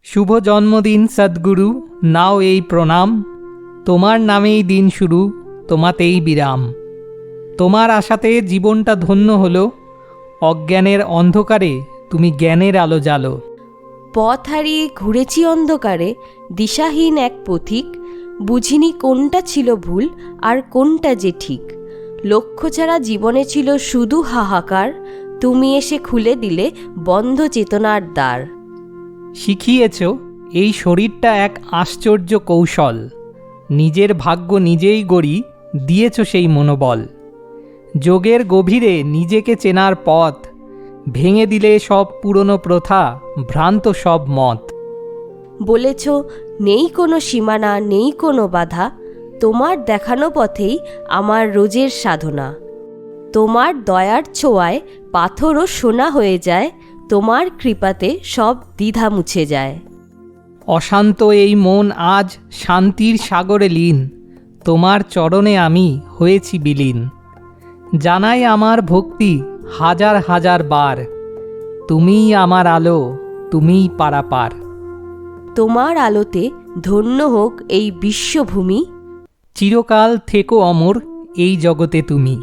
শুভ জন্মদিন সদ্গুরু, নাও এই প্রণাম। তোমার নামেই দিন শুরু, তোমাতেই বিরাম। তোমার আশাতে জীবনটা ধন্য হলো, অজ্ঞানের অন্ধকারে তুমি জ্ঞানের আলো জ্বালো। পথ হারিয়ে ঘুরেছি অন্ধকারে, দিশাহীন এক পথিক, বুঝিনি কোনটা ছিল ভুল আর কোনটা যে ঠিক। লক্ষ্য ছাড়া জীবনে ছিল শুধু হাহাকার, তুমি এসে খুলে দিলে বন্ধ চেতনার দ্বার। শিখিয়েছ এই শরীরটা এক আশ্চর্য কৌশল, নিজের ভাগ্য নিজেই গড়ি, দিয়েছ সেই মনোবল। যোগের গভীরে নিজেকে চেনার পথ, ভেঙে দিলে সব পুরনো প্রথা, ভ্রান্ত সব মত। বলেছ নেই কোনো সীমানা, নেই কোনো বাধা, তোমার দেখানো পথেই আমার রোজের সাধনা। তোমার দয়ার ছোঁয়ায় পাথরও সোনা হয়ে যায়, তোমার কৃপাতে সব দ্বিধা মুছে যায়। অশান্ত এই মন আজ শান্তির সাগরে লীন, তোমার চরণে আমি হয়েছি বিলীন। জানাই আমার ভক্তি হাজার হাজার বার, তুমিই আমার আলো, তুমিই পারাপার। তোমার আলোতে ধন্য হোক এই বিশ্বভূমি, চিরকাল থেকো অমর এই জগতে তুমি।